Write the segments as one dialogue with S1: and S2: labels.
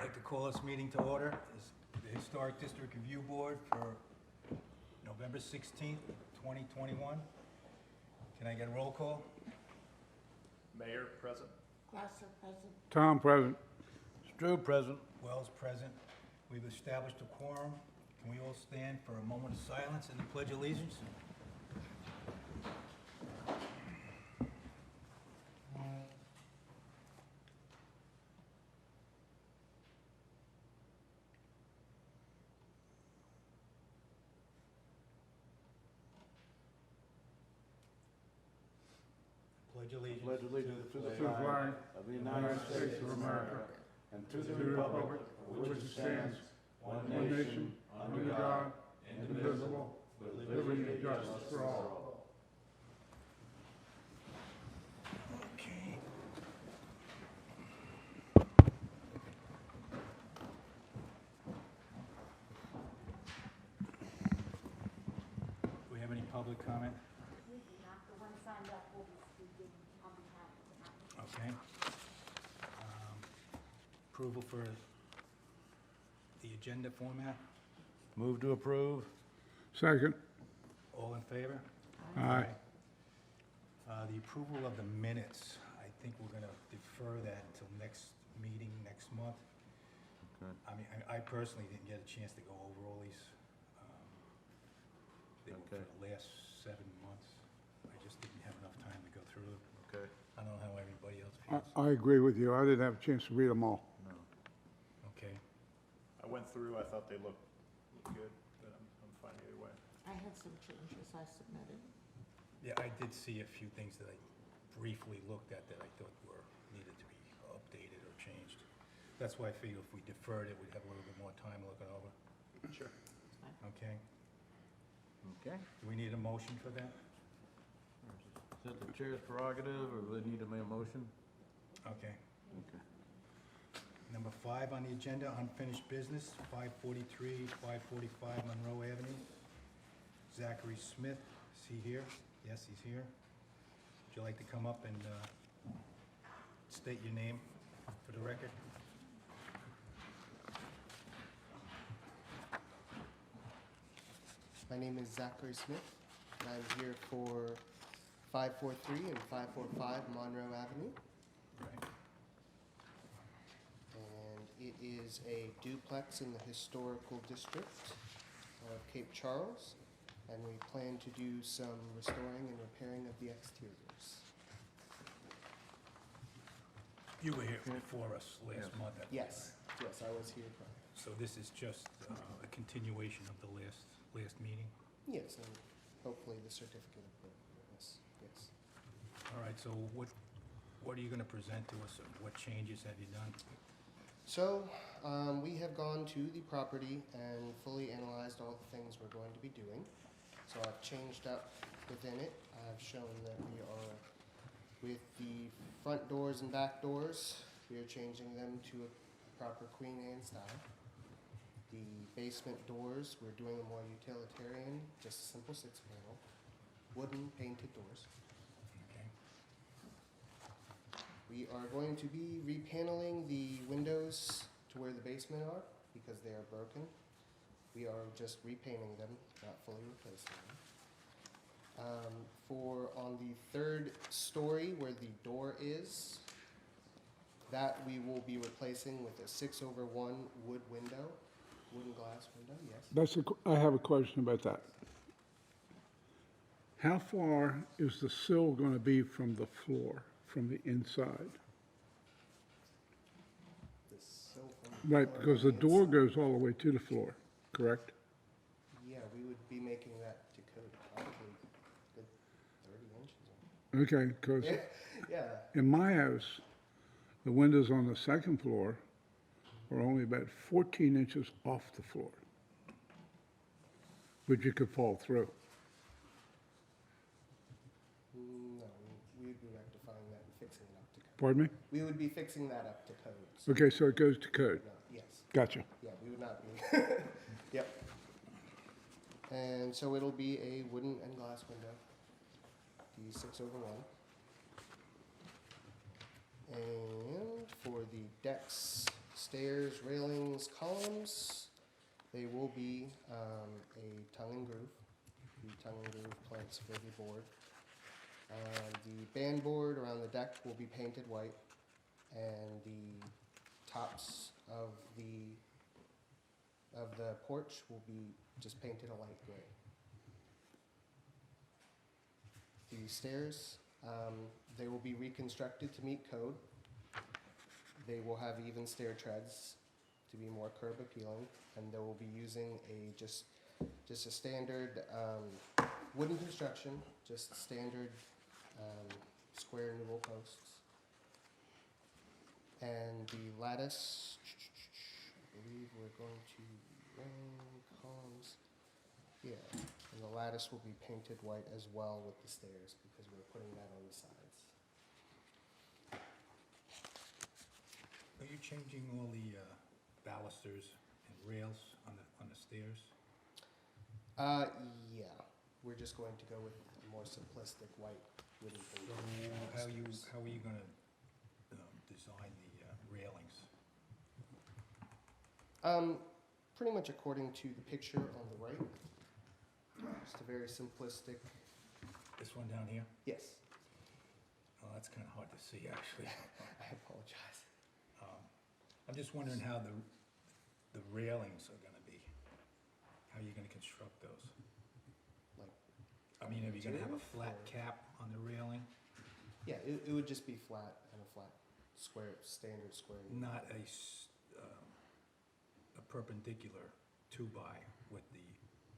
S1: like to call this meeting to order. It's the Historic District Review Board for November 16th, 2021. Can I get a roll call?
S2: Mayor present.
S3: Glasser present.
S4: Tom present.
S5: Drew present.
S1: Wells present. We've established a quorum. Can we all stand for a moment of silence and the Pledge of Allegiance? Pledge allegiance.
S5: Pledge allegiance to the
S4: To the flag
S5: of the
S4: United States of America,
S5: and to
S4: to
S5: the
S4: the
S5: republic
S4: republic for which it stands, one nation, under God, indivisible, with liberty and justice for all.
S1: Okay. Do we have any public comment?
S3: Not the one signed up will be speaking on behalf of the applicant.
S1: Okay. Approval for the agenda format.
S5: Move to approve.
S4: Second.
S1: All in favor?
S4: Aye.
S1: The approval of the minutes, I think we're gonna defer that until next meeting, next month.
S5: Okay.
S1: I mean, I personally didn't get a chance to go over all these. They were for
S5: Okay.
S1: the last 7 months. I just didn't have enough time to go through them.
S5: Okay.
S1: I don't know how everybody else feels.
S4: I agree with you. I didn't have a chance to read them all.
S5: No.
S1: Okay.
S2: I went through, I thought they looked good, but I'm fine either way.
S3: I had some changes I submitted.
S1: Yeah, I did see a few things that I briefly looked at that I thought needed to be updated or changed. That's why I figured if we deferred it, we'd have a little bit more time looking over.
S2: Sure.
S3: It's fine.
S1: Okay.
S5: Okay.
S1: Do we need a motion for that?
S5: Is that the chair's prerogative, or do they need to make a motion?
S1: Okay.
S5: Okay.
S1: Number 5 on the agenda, unfinished business, 543, 545 Monroe Avenue. Zachary Smith, is he here? Yes, he's here. Would you like to come up and state your name for the record?
S6: My name is Zachary Smith, and I'm here for 543 and 545 Monroe Avenue.
S1: Right.
S6: And it is a duplex in the historical district of Cape Charles, and we plan to do some restoring and repairing of the exteriors.
S1: You were here before us last month. I believe,
S6: Yes, yes, I was here prior.
S1: right? So this is just a continuation of the last meeting?
S6: Yes, and hopefully the certificate of appropriateness, yes.
S1: All right, so what are you gonna present to us, or what changes have you done?
S6: So, we have gone to the property and fully analyzed all the things we're going to be doing. So I've changed up within it. I've shown that we are, with the front doors and back doors, we are changing them to a proper Queen Anne style. The basement doors, we're doing a more utilitarian, just a simple 6-panel, wooden painted doors.
S1: Okay.
S6: We are going to be repaneling the windows to where the basement are because they are broken. We are just repainting them, not fully replacing them. For on the 3rd story where the door is, that we will be replacing with a 6/1 wood window, wooden glass window, yes.
S4: I have a question about that. How far is the sill going to be from the floor, from the inside?
S6: The sill from
S4: Right,
S6: floor
S4: because the
S6: on
S4: door
S6: inside.
S4: goes all the way to the floor, correct?
S6: Yeah, we would be making that to code, probably good 30 inches.
S4: Okay, because
S6: Yeah,
S4: in my house, the windows on the 2nd floor are only about 14 inches off the floor, which you could fall through.
S6: no, we would be rectifying that and fixing it up to code.
S4: Pardon me?
S6: We would be fixing that up to code. so
S4: Okay, so it goes to code.
S6: no, yes,
S4: Gotcha.
S6: yeah, we would not be, yep. And so it'll be a wooden and glass window, the 6/1. And for the decks stairs, railings, columns, they will be a tongue and groove. The tongue and groove planks for the board. The band board around the deck will be painted white, and the tops of the porch will be just painted a light gray. The stairs, they will be reconstructed to meet code. They will have even stair treads to be more curb appealing, and they will be using just a standard wooden construction, just standard square newel posts. And the lattice, I believe we're going to railing columns. Yeah, and the lattice will be painted white as well with the stairs because we're putting that on the sides.
S1: Are you changing all the balusters and rails on the stairs?
S6: Yeah, we're just going to go with a more simplistic white wooden
S1: So
S6: paint.
S1: how are you gonna design the railings?
S6: Pretty much according to the picture on the right. Just a very simplistic,
S1: This one down here?
S6: yes,
S1: Oh, that's kinda hard to see, actually.
S6: I apologize.
S1: I'm just wondering how the railings are gonna be. How are you gonna construct those?
S6: Like,
S1: I mean, are you gonna have a
S6: material
S1: flat
S6: or-
S1: cap on the railing?
S6: Yeah, it would just be flat and a flat square, standard square.
S1: Not a perpendicular two-by with the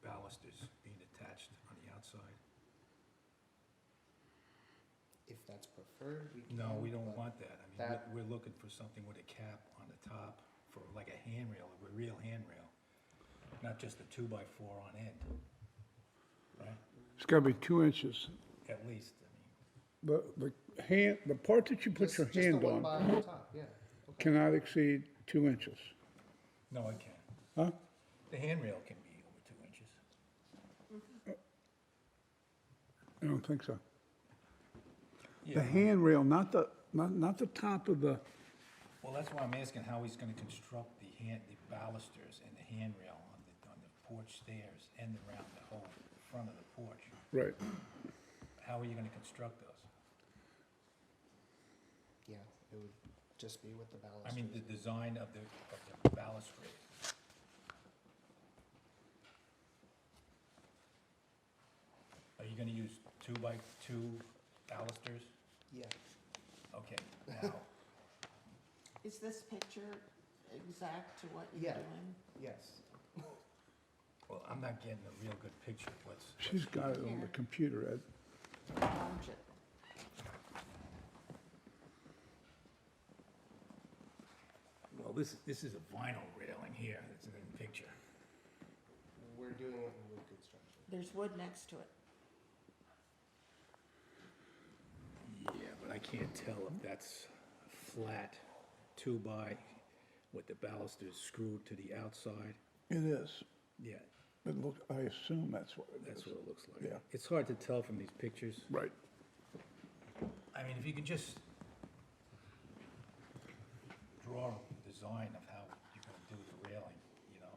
S1: balusters being attached on the outside?
S6: If that's preferred, we can.
S1: No, we don't
S6: but
S1: want that. I mean,
S6: that-
S1: we're looking for something with a cap on the top for like a handrail, a real handrail, not just a two-by-four on end, right?
S4: It's gotta be 2 inches.
S1: At least, I mean,
S4: The part that you put your
S6: just the
S4: hand
S6: one
S4: on
S6: bar on top, yeah. Okay.
S4: cannot exceed 2 inches.
S1: no, I can't.
S4: Huh?
S1: The handrail can be over 2 inches.
S4: I don't think so. The
S1: Yeah,
S4: handrail, not the top of the,
S1: well, that's why I'm asking how he's gonna construct the balusters and the handrail on the porch stairs and around the whole front of the porch.
S4: right.
S1: How are you gonna construct those?
S6: Yeah, it would just be with the balusters.
S1: I mean, the design of the balustrade. Are you gonna use 2x2 balusters?
S6: Yeah,
S1: Okay, now,
S7: Is this picture exact to what you're
S6: Yeah.
S7: doing?
S6: yes.
S1: well, I'm not getting a real good picture of what's.
S4: She's got it on the computer, Ed.
S7: Enlarge it.
S1: Well, this is a vinyl railing here, that's in the picture.
S6: We're doing it in wood construction.
S7: There's wood next to it.
S1: Yeah, but I can't tell if that's flat 2x with the balusters screwed to the outside.
S4: It is.
S1: Yeah,
S4: It look, I assume that's what it is.
S1: that's what it looks like.
S4: Yeah.
S1: It's hard to tell from these pictures.
S4: Right.
S1: I mean, if you could just draw a design of how you're gonna do the railing, you know?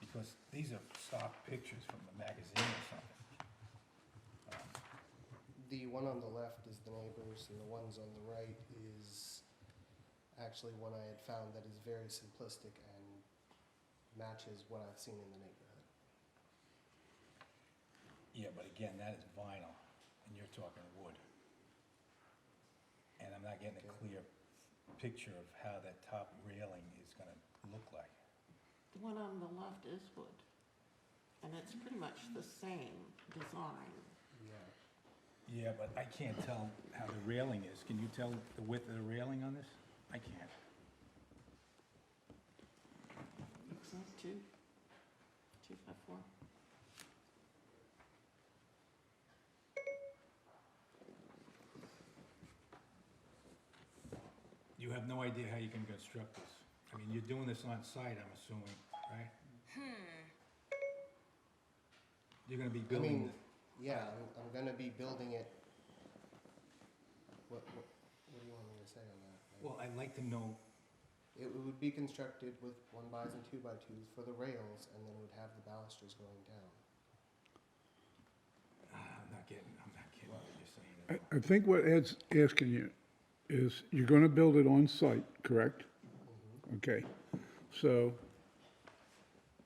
S1: Because these are stock pictures from a magazine or something.
S6: The one on the left is the neighbors, and the ones on the right is actually one I had found that is very simplistic and matches what I've seen in the neighborhood.
S1: Yeah, but again, that is vinyl, and you're talking wood. And I'm not getting a clear picture of how that top railing is gonna look like.
S7: The one on the left is wood. And it's pretty much the same design.
S6: Yeah.
S1: Yeah, but I can't tell how the railing is. Can you tell the width of the railing on this? I can't.
S7: Looks like 2x4.
S1: You have no idea how you can construct this. I mean, you're doing this on site, I'm assuming, right? You're gonna be
S6: I
S1: building,
S6: mean, yeah, I'm gonna be building it. What do you want me to say on that?
S1: well, I'd like to know
S6: It would be constructed with 1x and 2x2s for the rails, and then it would have the balusters going down.
S1: I'm not getting what you're saying.
S4: I think what Ed's asking you is, you're gonna build it on site, correct? Okay, so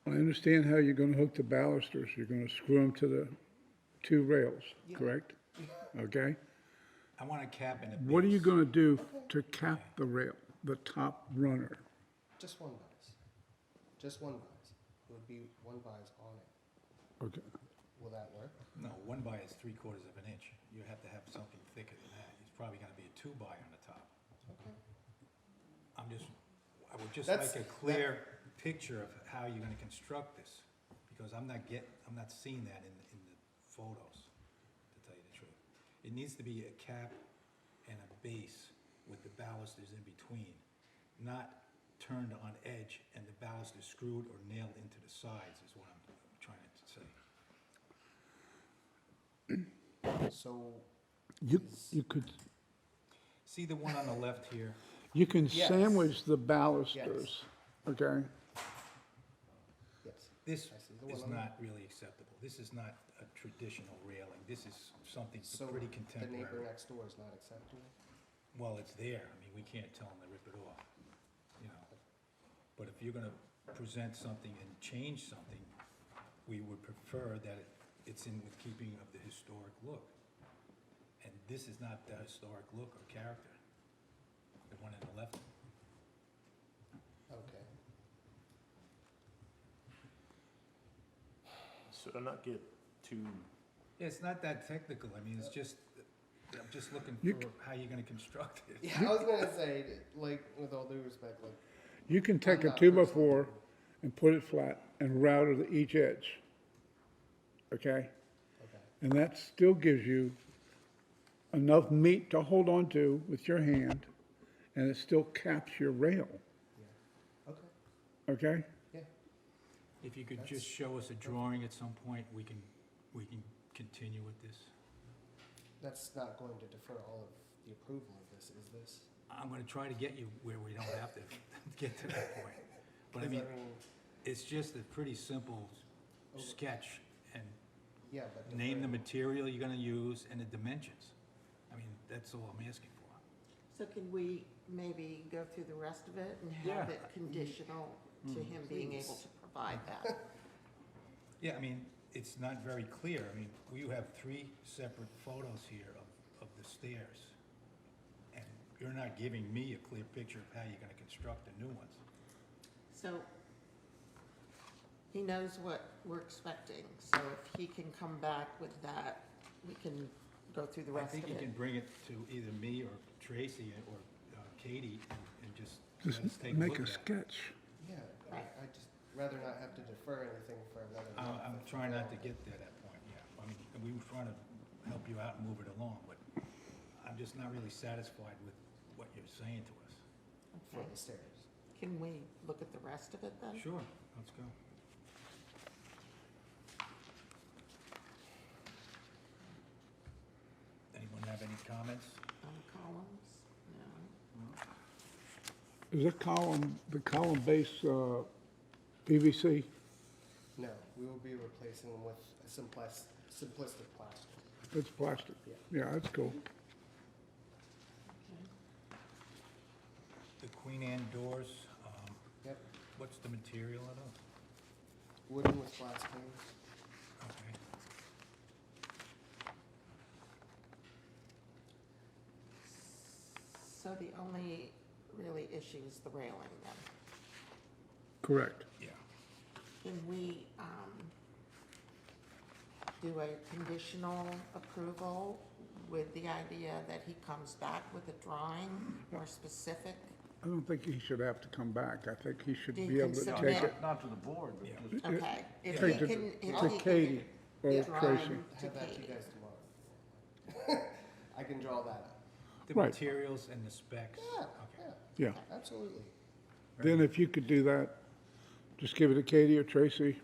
S4: I understand how you're gonna hook the balusters. You're gonna screw them to the two rails,
S6: Yeah.
S4: correct? Okay?
S1: I want a cap and a base.
S4: What are you gonna do to cap the rail, the top runner?
S6: Just 1x. Just 1x. It would be 1x on it.
S4: Okay,
S6: Will that work?
S1: No, 1x is 3/4 of an inch. You have to have something thicker than that. It's probably gonna be a 2x on the top.
S6: Okay.
S1: I would just
S6: That's-
S1: like a clear picture of how you're gonna construct this, because I'm not seeing that in the photos, to tell you the truth. It needs to be a cap and a base with the balusters in between, not turned on edge and the balusters screwed or nailed into the sides, is what I'm trying to say.
S6: So,
S4: you could,
S1: See the one on the left here?
S4: you can
S6: Yes.
S4: sandwich the balusters, okay?
S6: yes.
S1: This
S6: I see the one
S1: is
S6: on the-
S1: not really acceptable. This is not a traditional railing. This is something
S6: So
S1: pretty
S6: the neighbor
S1: contemporary.
S6: next door is not accepting it?
S1: Well, it's there. I mean, we can't tell them to rip it off, you know. But if you're gonna present something and change something, we would prefer that it's in with keeping of the historic look. And this is not the historic look or character, the one on the left.
S6: Okay.
S2: So not get too,
S1: It's not that technical. I mean, it's just, I'm just looking
S4: You
S1: for how you're gonna construct it.
S6: Yeah, I was gonna say, like, with all due respect, like.
S4: You can take
S6: I'm
S4: a
S6: not
S4: 2x4
S6: personally-
S4: and put it flat and router to each edge, okay?
S6: Okay.
S4: And that still gives you enough meat to hold on to with your hand, and it still caps your rail,
S6: Yeah. Okay.
S4: okay?
S6: Yeah.
S1: If you could
S6: That's-
S1: just show us a drawing at some point, we can continue with this.
S6: That's not going to defer all of the approval of this, is this?
S1: I'm gonna try to get you where we don't have to get to that point. But I
S6: 'Cause
S1: mean, it's just a pretty simple
S6: Oh.
S1: sketch, and
S6: yeah, but.
S1: name the
S6: deferring-
S1: material you're gonna use and the dimensions. I mean, that's all I'm asking for.
S7: So can we maybe go through the rest of it and have
S1: Yeah.
S7: it conditional to him being able
S6: Please.
S7: to provide that?
S1: Yeah, I mean, it's not very clear. I mean, we have 3 separate photos here of the stairs. And you're not giving me a clear picture of how you're gonna construct the new ones.
S7: So he knows what we're expecting, so if he can come back with that, we can go through the
S1: I
S7: rest of
S1: think you
S7: it.
S1: can bring it to either me or Tracy or Katie and just let
S4: Just
S1: us take a
S4: make
S1: look
S4: a
S1: at it.
S4: sketch.
S6: Yeah,
S7: Right.
S6: I just rather not have to defer anything for another month.
S1: I'm trying not to get to that point, yeah. I mean, we were trying to help you out and move it along, but I'm just not really satisfied with what you're saying to us.
S6: For
S7: Okay.
S6: the stairs.
S7: Can we look at the rest of it then?
S1: Sure, let's go. Anyone have any comments?
S7: On columns? No.
S4: Is the column base, PVC?
S6: No, we will be replacing them with a simplistic plastic.
S4: It's plastic.
S6: Yeah.
S4: Yeah, that's cool.
S7: Okay.
S1: The Queen Anne doors,
S6: Yep,
S1: what's the material of those?
S6: wooden with glass panes.
S1: Okay.
S7: So the only really issue is the railing then.
S4: Correct.
S1: Yeah.
S7: Can we, do a conditional approval with the idea that he comes back with a drawing more specific?
S4: I don't think he should have to come back. I think he should
S7: Do you
S4: be able to
S7: consider
S4: take
S7: that-
S4: it
S5: Not to the board, but
S1: Yeah.
S5: just,
S7: Okay, if
S4: Take
S7: he
S4: it
S7: can, if he
S4: to
S7: can.
S4: Katie or
S6: Yeah.
S7: Drawing
S4: Tracy.
S7: to
S6: Have that to you
S7: Katie.
S6: guys tomorrow. I can draw that up.
S1: The
S4: Right.
S1: materials and the specs?
S6: Yeah,
S1: Okay.
S6: yeah,
S4: Yeah.
S6: absolutely.
S4: Then if you could do that, just give it to Katie or Tracy,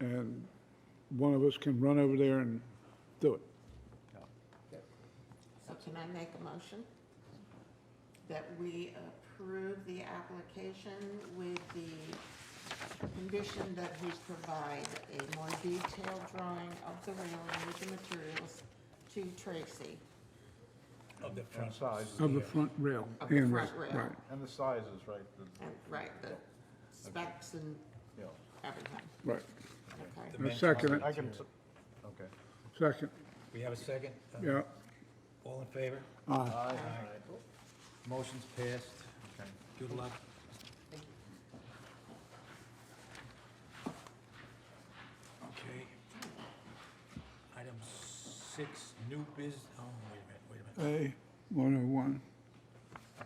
S4: and one of us can run over there and do it.
S6: Yep.
S7: So can I make a motion that we approve the application with the condition that he provide a more detailed drawing of the railing with the materials to Tracy.
S1: Of the front.
S2: size.
S4: Of the front rail.
S7: Of the
S4: handrail,
S7: front rail.
S4: right.
S2: And the sizes, right?
S7: And, right, the specs and
S2: Yeah.
S7: everything,
S4: Right.
S7: okay.
S4: A second,
S2: I can, okay.
S4: second,
S1: We have a second?
S4: yeah.
S1: All in favor?
S4: Aye.
S2: Aye.
S1: Motion's passed.
S2: Okay.
S1: Good luck. Okay. Item 6, new biz, oh, wait a minute.
S4: A 101.
S5: Yeah,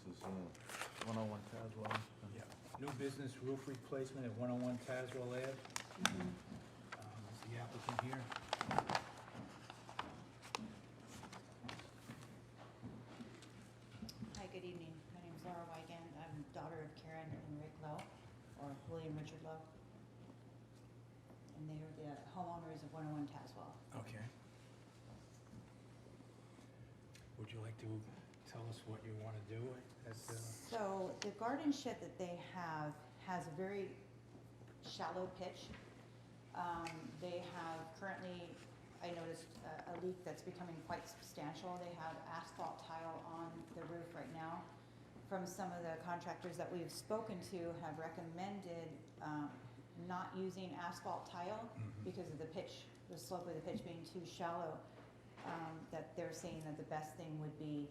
S5: this is, 101 Tazewell.
S1: Yeah. New business roof replacement at 101 Tazewell Ave. Is the applicant here?
S8: Hi, good evening. My name is Laura Wigand. I'm daughter of Karen and Rick Lowe, or William Richard Lowe. And they are the homeowners of 101 Tazewell.
S1: Okay. Would you like to tell us what you want to do at the?
S8: So the garden shed that they have has a very shallow pitch. They have currently, I noticed a leak that's becoming quite substantial. They have asphalt tile on the roof right now. From some of the contractors that we've spoken to have recommended not using asphalt tile because of the pitch, the slope of the pitch being too shallow. That they're saying that the best thing would be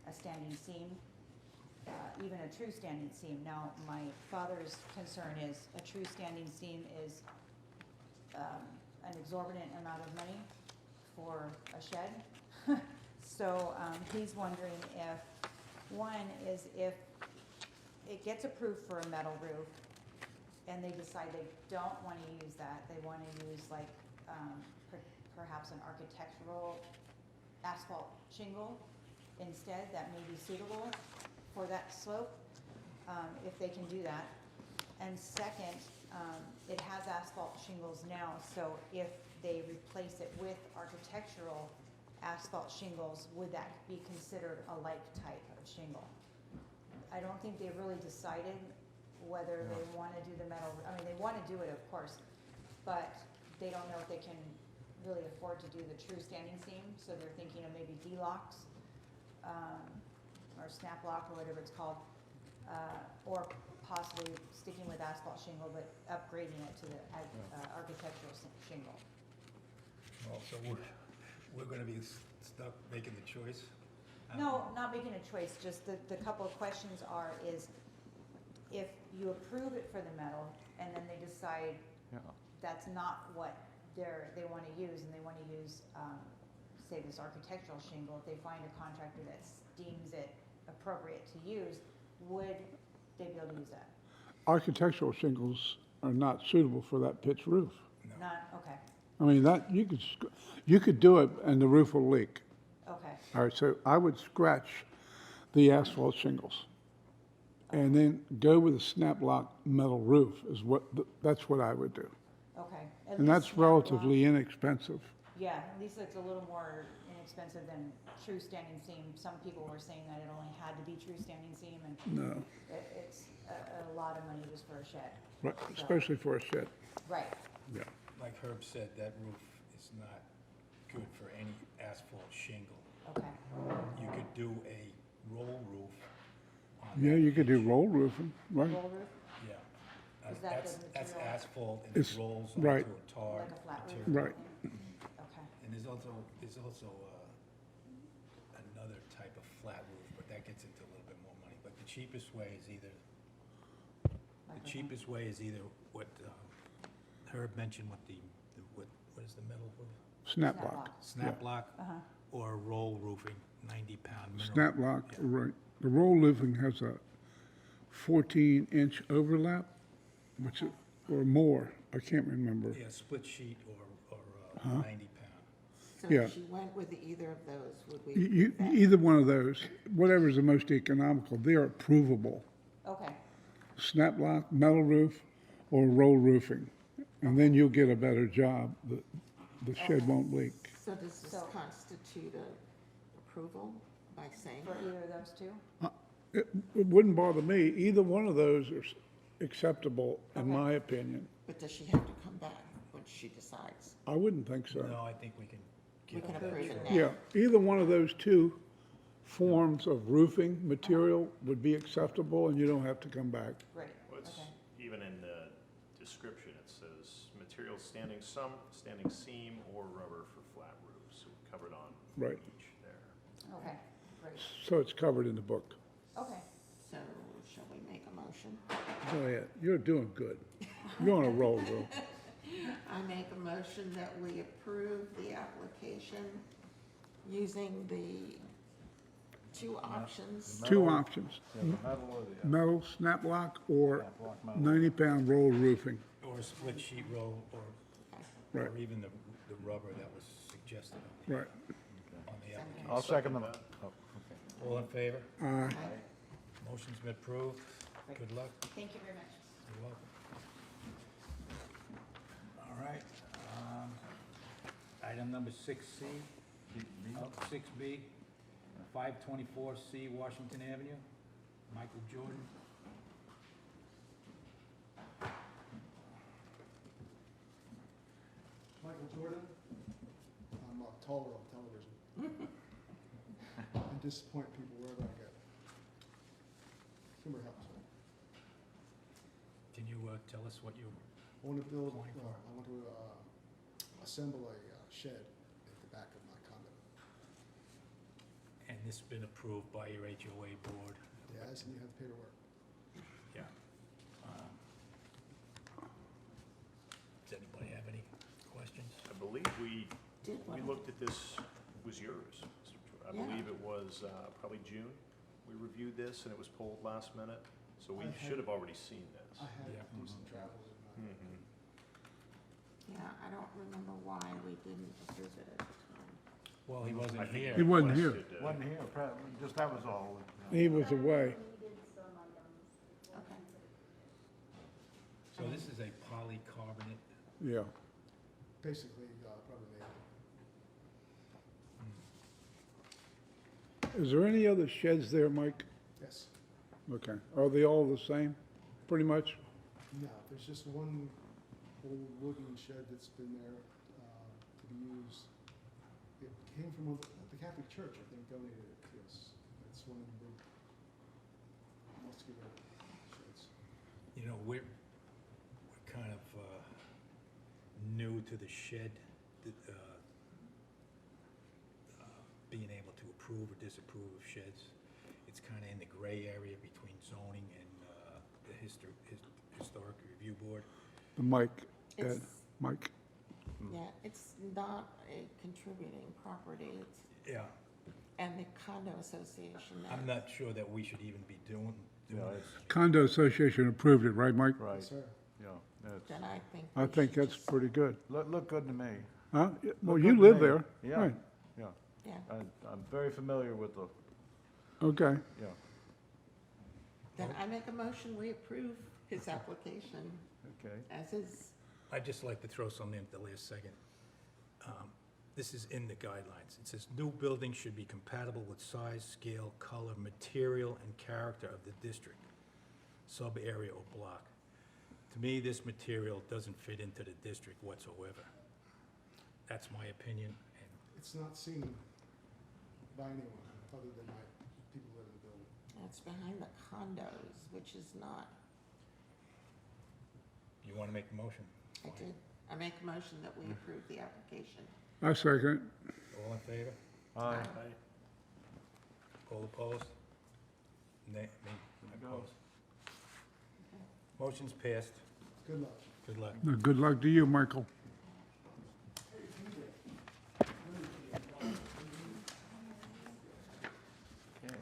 S8: a standing seam, even a true standing seam. Now, my father's concern is a true standing seam is an exorbitant amount of money for a shed. So he's wondering if, one is if it gets approved for a metal roof and they decide they don't want to use that, they want to use like perhaps an architectural asphalt shingle instead that may be suitable for that slope, if they can do that. And second, it has asphalt shingles now, so if they replace it with architectural asphalt shingles, would that be considered a like type of shingle? I don't think they've really decided whether they want to do the metal, I mean, they want to do it, of course, but they don't know if they can really afford to do the true standing seam, so they're thinking of maybe D-locks, or snap lock, or whatever it's called, or possibly sticking with asphalt shingle, but upgrading it to the architectural shingle.
S1: Well, so we're gonna be stuck making the choice?
S8: No, not making a choice, just the couple of questions are, is if you approve it for the metal, and then they decide
S5: Yeah.
S8: that's not what they wanna use, and they wanna use, say this architectural shingle, if they find a contractor that deems it appropriate to use, would they be able to use that?
S4: Architectural shingles are not suitable for that pitch roof.
S8: Not, okay,
S4: I mean, that, you could do it and the roof will leak.
S8: okay,
S4: All right, so I would scratch the asphalt shingles and then go with a snap lock metal roof that's what I would do.
S8: okay. At
S4: And
S8: least
S4: that's
S8: snap lock.
S4: relatively inexpensive.
S8: Yeah, at least it's a little more inexpensive than true standing seam. Some people were saying that it only had to be true standing seam, and
S4: No,
S8: it's a lot of money just for a shed.
S4: right, especially for a shed,
S8: Right,
S4: yeah.
S1: Like Herb said, that roof is not good for any asphalt shingle.
S8: okay,
S1: You could do a roll roof on
S4: Yeah,
S1: that
S4: you could do
S1: pitch.
S4: roll roofing, right?
S8: roll roof,
S1: Yeah.
S8: Is that the
S1: That's
S8: material?
S1: asphalt and it
S4: It's-
S1: rolls
S4: right.
S1: onto a tar
S8: like a flat roof?
S1: material.
S4: Right.
S8: Okay,
S1: And there's also another type of flat roof, but that gets into a little bit more money. But the cheapest way is either what Herb mentioned with what is the metal roof?
S4: Snap
S8: Snap
S4: lock.
S8: lock.
S1: Snap lock
S8: uh-huh,
S1: or roll roofing, 90-pound mineral.
S4: Snap lock,
S1: Yeah.
S4: right. The roll roofing has a 14-inch overlap, or more, I can't remember.
S1: Yeah, split sheet or 90-pound.
S7: So
S4: Yeah.
S7: if she went with either of those, would we?
S4: Either one of those, whatever's the most economical, they're approvable.
S8: okay,
S4: Snap lock, metal roof, or roll roofing. And then you'll get a better job. The shed won't leak.
S7: So does this
S8: So-
S7: constitute a approval by saying
S8: For
S7: that?
S8: either of those two?
S4: It wouldn't bother me. Either one of those are acceptable, in
S7: Okay.
S4: my opinion.
S7: But does she have to come back when she decides?
S4: I wouldn't think so.
S1: No, I think we can
S7: We
S1: give
S7: can
S1: it
S7: approve
S1: that.
S7: it now.
S4: Yeah, either one of those two forms of roofing material would be acceptable, and you don't have to come back.
S8: Great,
S2: Well, it's,
S8: okay.
S2: even in the description, it says material standing seam or rubber for flat roofs, so covered on
S4: Right.
S2: each there.
S8: Okay, great,
S4: So it's covered in the book.
S8: okay.
S7: So shall we make a motion?
S4: Go ahead. You're doing good. You're on a roll, Will.
S7: I make a motion that we approve the application using the two options.
S4: Two options,
S5: Yeah, the metal or the
S4: metal snap lock or
S5: snap block metal.
S4: 90-pound roll roofing.
S1: Or a split sheet roll, or
S4: Right,
S1: even the rubber that was suggested
S4: right.
S1: on the application.
S5: I'll second the,
S2: that.
S5: oh, okay.
S1: All in favor?
S4: Aye.
S1: Motion's been approved. Good luck.
S8: Thank you very much.
S1: You're welcome. All right, item number 6C, oh, 6B, 524C Washington Avenue, Michael Jordan.
S9: Michael Jordan. I'm taller on television. I disappoint people wherever I go. Humor helps me.
S1: Can you tell us what you,
S9: I want to build,
S1: Applying for.
S9: I want to assemble a shed at the back of my condo.
S1: and this has been approved by your HOA board?
S9: Yes, and you have the paperwork.
S1: Yeah. Does anybody have any questions?
S2: I believe we
S7: Did one.
S2: looked at this, was yours. I
S7: Yeah.
S2: believe it was probably June. We reviewed this and it was pulled last minute, so we
S9: I had-
S2: should have already seen this.
S9: I had
S1: Yeah.
S9: to do some travel in
S2: Mhm.
S7: Yeah, I don't remember why we didn't approve it at the time.
S1: Well, he wasn't
S2: I think
S1: here.
S4: He wasn't here.
S2: requested,
S5: Wasn't here, just that was all.
S4: He was away.
S3: Needed some items.
S7: Okay.
S1: So this is a polycarbonate,
S4: Yeah.
S9: basically rubber made.
S4: Is there any other sheds there, Mike?
S9: Yes.
S4: Okay. Are they all the same, pretty much?
S9: No, there's just one old wooden shed that's been there to be used. It came from the Catholic Church, I think, donated it to us. It's one of the big muscular sheds.
S1: you know, we're kind of new to the shed, being able to approve or disapprove of sheds. It's kind of in the gray area between zoning and the historic review board.
S4: The Mike, Ed,
S7: It's,
S4: Mike.
S7: yeah, it's not a contributing property, it's,
S1: Yeah,
S7: and the condo association.
S1: I'm not sure that we should even be doing
S5: Yeah,
S1: this.
S4: Condo Association approved it, right, Mike?
S5: Right,
S9: Yes, sir.
S5: yeah, that's,
S7: Then I think.
S4: I
S7: we
S4: think
S7: should
S4: that's
S7: just-
S4: pretty good.
S5: look good to me,
S4: Huh? Yeah, well,
S5: Look
S4: you
S5: good to
S4: live
S5: me.
S4: there.
S5: Yeah.
S4: Right.
S5: yeah.
S7: Yeah,
S5: I'm very familiar with the,
S4: Okay.
S5: yeah,
S7: then I make a motion, we approve his application
S5: okay.
S7: as is.
S1: I'd just like to throw something in at the last second. This is in the guidelines. It says, "New buildings should be compatible with size, scale, color, material, and character of the district, sub-area or block." To me, this material doesn't fit into the district whatsoever. That's my opinion, and
S9: It's not seen by anyone other than my people who live in the building.
S7: It's behind the condos, which is not,
S1: you want to make the motion?
S7: I make a motion that we approve the application.
S4: I second
S1: All in favor?
S5: Aye.
S2: Aye.
S1: All opposed? Nay, me,
S5: go.
S1: opposed. Motion's passed.
S9: Good luck.
S1: Good luck.
S4: it. Good luck to you, Michael.
S5: Okay.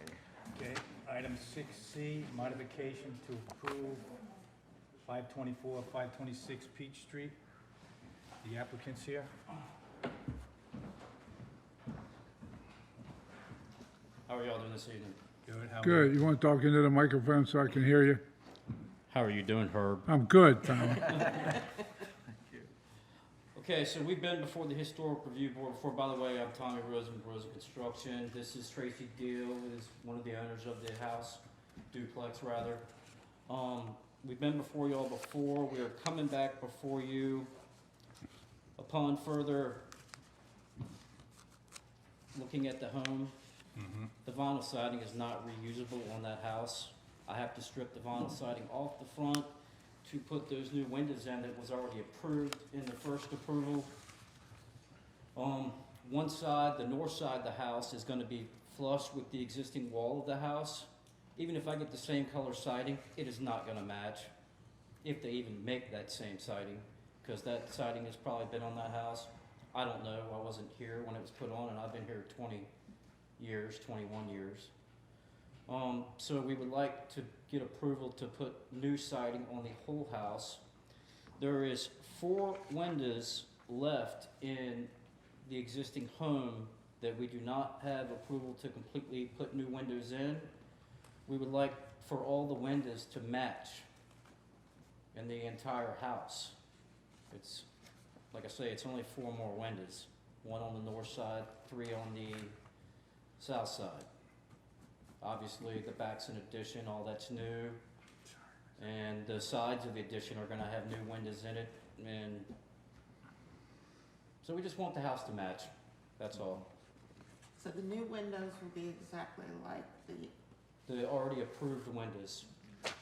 S1: Okay, item 6C, modification to approve 524, 526 Peach Street. The applicant's here.
S10: How are y'all doing this evening?
S1: Good, how are
S4: Good. You want to talk into the microphone so I can hear you?
S10: How are you doing, Herb?
S4: I'm good, Tom.
S10: Okay, so we've been before the Historic Review Board before. By the way, I'm Tommy Rosen, Rosen Construction. This is Tracy Deal, who is one of the owners of the house, duplex rather. We've been before y'all before. We are coming back before you upon further looking at the home.
S1: Mm-hmm.
S10: The vinyl siding is not reusable on that house. I have to strip the vinyl siding off the front to put those new windows in that was already approved in the first approval. One side, the north side of the house is gonna be flush with the existing wall of the house. Even if I get the same color siding, it is not gonna match, if they even make that same siding, because that siding has probably been on that house. I don't know, I wasn't here when it was put on, and I've been here 20 years, 21 years. So we would like to get approval to put new siding on the whole house. There is 4 windows left in the existing home that we do not have approval to completely put new windows in. We would like for all the windows to match in the entire house. It's, like I say, it's only 4 more windows. 1 on the north side, 3 on the south side. Obviously, the back's an addition, all that's new. And the sides of the addition are gonna have new windows in it, and so we just want the house to match, that's all.
S7: So the new windows will be exactly like
S10: The already approved windows.
S7: okay.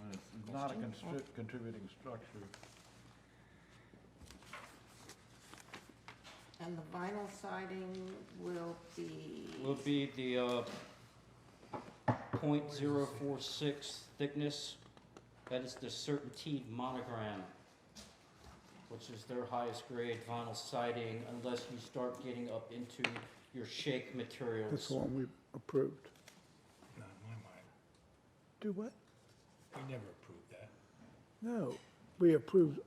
S5: And it's not a contributing structure.
S7: And the vinyl siding will
S10: Will be the, .046 thickness. That is the Certainty monogram, which is their highest grade vinyl siding, unless you start getting up into your shake materials.
S4: That's the one we approved.
S1: Not in my mind.
S4: Do what?
S1: We never approved that.
S4: No, we approved,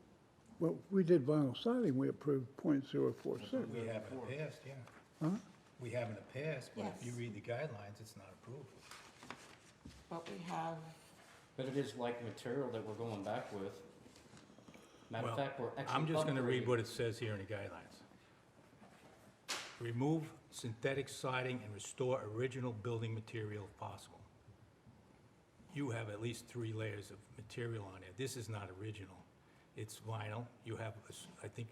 S4: well, we did vinyl siding, we approved .046.
S1: We have in the past, yeah.
S4: Huh?
S1: We have in the past, but if you
S7: Yes.
S1: read the guidelines, it's not approved.
S7: But we have,
S10: But it is like material that we're going back with. Matter of
S1: Well,
S10: fact, we're actually
S1: I'm just gonna read
S10: upgrading.
S1: what it says here in the guidelines. Remove synthetic siding and restore original building material if possible. You have at least 3 layers of material on it. This is not original. It's vinyl. You have, I think,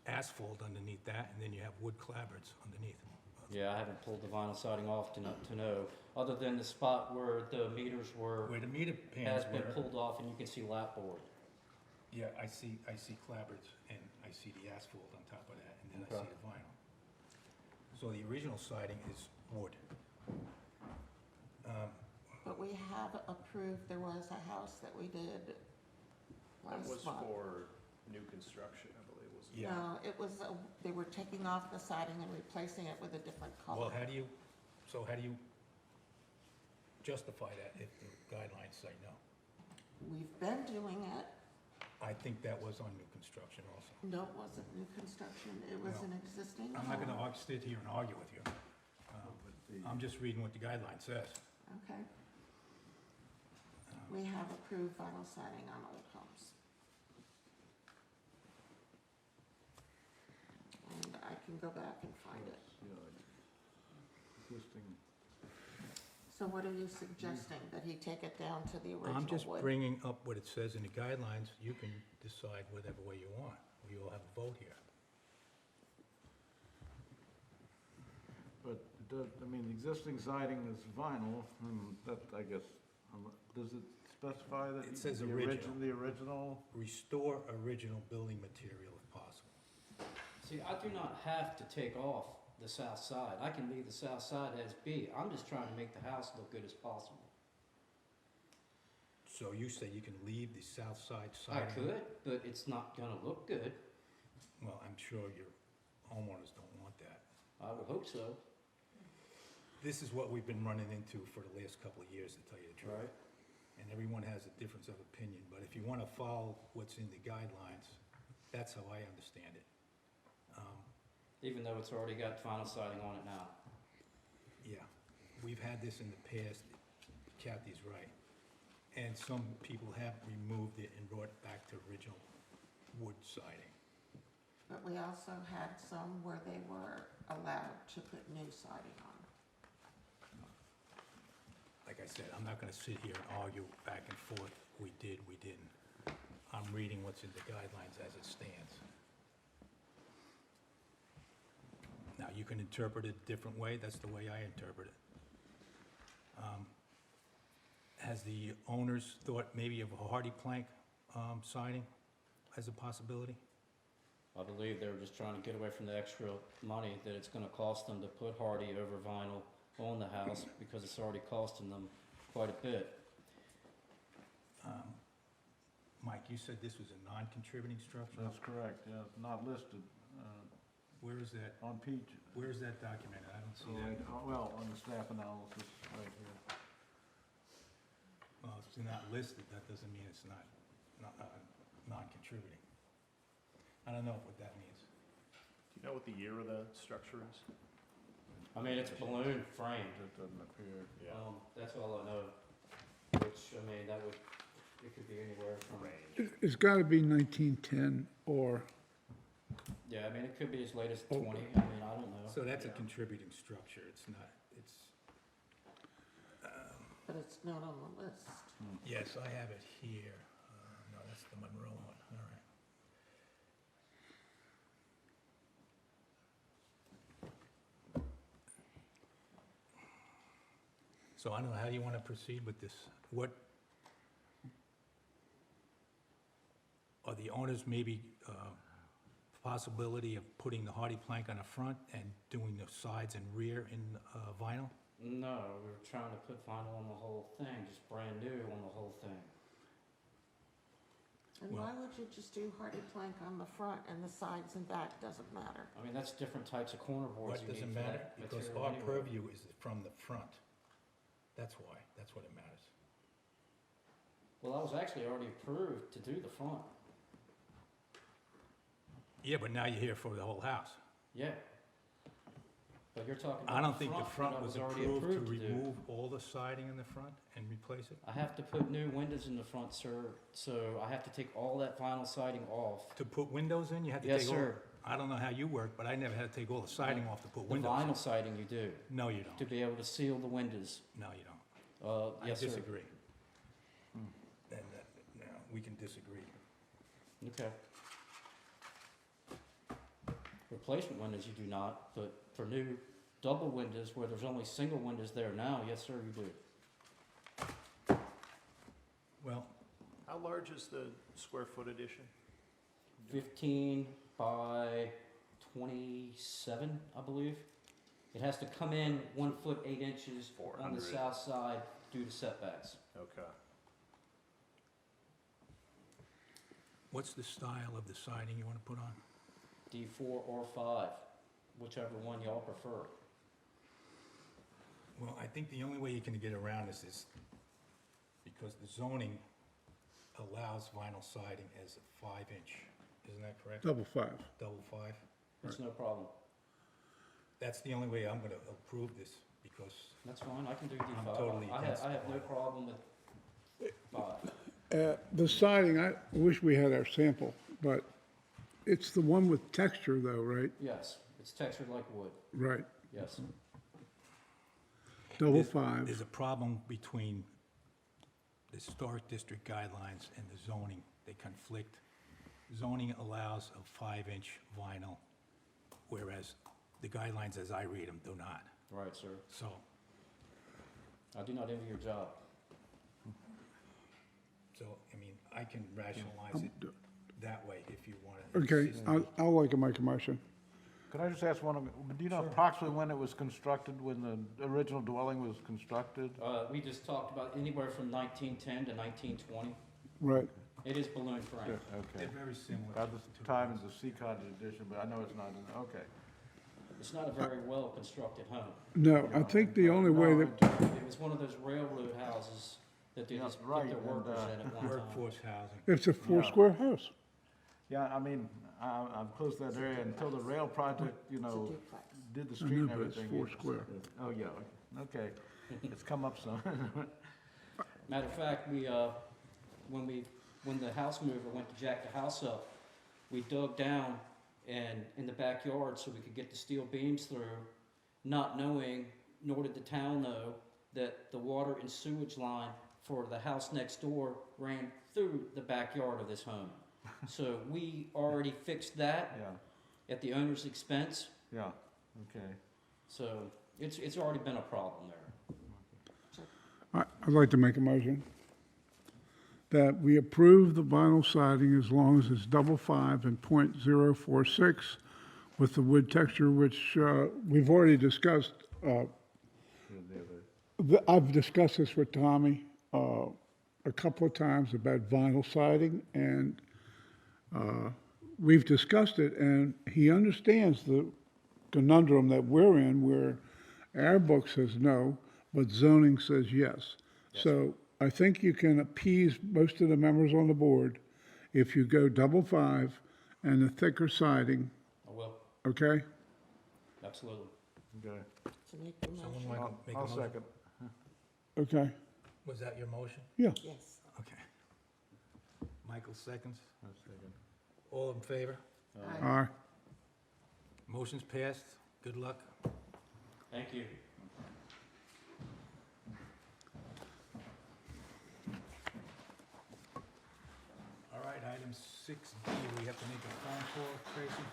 S1: asphalt underneath that, and then you have wood clapboards underneath.
S10: Yeah, I haven't pulled the vinyl siding off to know, other than the spot where the meters were,
S1: Where the meter
S10: has
S1: pans
S10: been
S1: were,
S10: pulled off, and you can see lap board.
S1: yeah, I see clapboards, and I see the asphalt on top of that, and then I
S10: Okay.
S1: see the vinyl. So the original siding is wood.
S7: but we have approved, there was a house that we did
S2: That was
S7: last month.
S2: for new construction, I believe, was it?
S1: Yeah.
S7: No, it was, they were taking off the siding and replacing it with a different color.
S1: Well, how do you justify that if the guidelines say no?
S7: We've been doing it.
S1: I think that was on new construction also.
S7: No, it wasn't new construction, it was
S1: Well,
S7: an existing
S1: I'm not gonna
S7: home.
S1: sit here and argue with you. I'm just reading what the guideline says.
S7: Okay. We have approved vinyl siding on old homes. And I can go back and find it.
S5: Yeah, existing,
S7: So what are you suggesting, that he take it down to the original wood?
S1: I'm just bringing up what it says in the guidelines. You can decide whatever way you want. We all have a vote here.
S5: but it does, I mean, the existing siding is vinyl, and that, I guess, does it specify that?
S1: It says
S5: the
S1: original.
S5: The original?
S1: Restore original building material if possible.
S10: See, I do not have to take off the south side. I can leave the south side as be. I'm just trying to make the house look good as possible.
S1: So you say you can leave the south side
S10: I
S1: siding?
S10: could, but it's not gonna look good.
S1: Well, I'm sure your homeowners don't want that.
S10: I would hope so.
S1: This is what we've been running into for the last couple of years, to tell you the truth.
S10: Right.
S1: And everyone has a difference of opinion, but if you want to follow what's in the guidelines, that's how I understand it.
S10: Even though it's already got vinyl siding on it now.
S1: Yeah, we've had this in the past, Kathy's right. And some people have removed it and brought it back wood siding.
S7: But we also had some where they were allowed to put new siding on.
S1: Like I said, I'm not gonna sit here and argue back and forth, we did, we didn't. I'm reading what's in the guidelines as it stands. Now, you can interpret it a different way, that's the way I interpret it. Has the owners thought maybe of a hardy plank siding as a possibility?
S10: I believe they were just trying to get away from the extra money that it's gonna cost them to put hardy over vinyl on the house, because it's already costing them quite a bit.
S1: Mike, you said this was a non-contributing structure?
S5: That's correct, yeah, not listed,
S1: Where is that,
S5: on page,
S1: where is that documented? I don't see that.
S5: well, on the staff analysis, right here.
S1: Well, if it's not listed, that doesn't mean it's not non-contributing. I don't know what that means.
S2: Do you know what the year of the structure is?
S10: I mean, it's balloon framed.
S5: It doesn't appear.
S2: Yeah.
S10: That's all I know, which, I mean, that would, it could be anywhere from,
S2: Range.
S4: It's gotta be 1910 or,
S10: yeah, I mean, it could be as late as
S4: Oh.
S10: 20, I mean, I don't know.
S1: So that's a
S2: Yeah.
S1: contributing structure, it's not, it's,
S7: But it's not on the list.
S1: yes, I have it here. No, that's the Monroe one, all right. So I don't know, how do you want to proceed with this? What, are the owners maybe, possibility of putting the hardy plank on the front and doing the sides and rear in vinyl?
S10: No, we were trying to put vinyl on the whole thing, just brand new on the whole thing.
S7: And why would you just do hardy plank on the front and the sides and back doesn't matter?
S10: I mean, that's different types of corner boards
S1: What
S10: you
S1: doesn't
S10: need for
S1: matter?
S10: that
S1: Because
S10: material
S1: our
S10: anyway.
S1: purview is from the front. That's why, that's what it matters.
S10: Well, I was actually already approved to do the front,
S1: Yeah, but now you're here for the whole house.
S10: yeah. But you're talking
S1: I
S10: about
S1: don't
S10: the
S1: think the
S10: front
S1: front
S10: that I
S1: was
S10: already
S1: approved to
S10: do.
S1: remove all the siding in the front and replace it?
S10: I have to put new windows in the front, sir, so I have to take all that vinyl siding off.
S1: To put windows in, you had to
S10: Yes,
S1: take all?
S10: sir.
S1: I don't know how you work, but I never had to take all the siding off to put
S10: The
S1: windows in.
S10: vinyl siding you do,
S1: No, you
S10: to
S1: don't.
S10: be able to seal the windows.
S1: No, you don't.
S10: Yes,
S1: I
S10: sir.
S1: disagree. Then, no, we can disagree.
S10: Okay. Replacement windows you do not, but for new double windows where there's only single windows there now, yes, sir, you do.
S1: Well,
S2: How large is the square foot addition?
S10: 15 by 27, I believe. It has to come in 1 foot 8 inches on the
S2: 400.
S10: south side due to setbacks.
S2: Okay.
S1: what's the style of the siding you want to put on?
S10: D4 or 5, whichever one y'all prefer.
S1: Well, I think the only way you can get around this is because the zoning allows vinyl siding as a 5-inch. Isn't that correct?
S4: double 5.
S1: Double 5?
S10: That's no problem.
S1: That's the only way I'm gonna approve this, because
S10: That's fine, I can do
S1: I'm
S10: D5.
S1: totally
S10: I
S1: against
S10: have no
S1: vinyl.
S10: problem with 5.
S4: The siding, I wish we had our sample, but it's the one with texture though, right?
S10: Yes, it's textured like wood,
S4: Right,
S10: yes.
S4: double
S1: There's-
S4: 5.
S1: there's a problem between the historic district guidelines and the zoning. They conflict. Zoning allows a 5-inch vinyl, whereas the guidelines, as I read them, do not.
S10: Right, sir.
S1: So,
S10: I do not envy your job.
S1: I mean, I can rationalize it that way if you want to.
S4: Okay, I'll like to make a motion.
S5: Could I just ask one, do you know approximately when it was constructed, when the original dwelling was constructed?
S10: We just talked about anywhere from 1910 to 1920.
S4: Right,
S10: It is balloon frame.
S5: Okay.
S1: They're very similar.
S5: About the time as the Sea Cottage edition, but I know it's not, okay.
S10: It's not a very well-constructed home.
S4: no, I think the only way that,
S10: It was one of those railroad houses that they
S5: Yeah,
S10: just
S5: right,
S10: put their
S5: and,
S10: workers in at one time.
S1: Workforce housing.
S4: it's a 4-square house.
S5: Yeah, I mean, I've closed that area until the rail project, you
S7: It's a
S5: know,
S7: duplex.
S5: did the
S4: I
S5: street
S4: know,
S5: and
S4: but it's
S5: everything.
S4: 4 square.
S5: Oh, yeah, okay. It's come up some.
S10: Matter of fact, when the house mover went to jack the house up, we dug down and in the backyard so we could get the steel beams through, not knowing, nor did the town know, that the water and sewage line for the house next door ran through the backyard of this home. So we already fixed that
S5: Yeah,
S10: at the owner's expense.
S5: yeah, okay.
S10: So it's already been a problem there.
S4: I'd like to make a motion that we approve the vinyl siding as long as it's double 5 and .046 with the wood texture, which we've already discussed. I've discussed this with Tommy a couple of times about vinyl siding, and we've discussed it, and he understands the conundrum that we're in, where our book says no, but zoning says yes. So I think you can appease most of the members on the board if you go double 5 and the thicker siding,
S10: I will,
S4: okay?
S10: absolutely.
S5: Okay,
S7: To make the
S1: Someone
S7: motion.
S1: want to make a
S5: I'll
S1: motion?
S5: second.
S4: Okay,
S1: Was that your motion?
S4: yeah.
S7: Yes.
S1: Okay. Michael seconds.
S5: I'll second.
S1: All in favor?
S7: Aye.
S4: Aye.
S1: Motion's passed. Good luck.
S10: Thank you.
S1: All right, item 6D, we have to make a phone call, Tracy?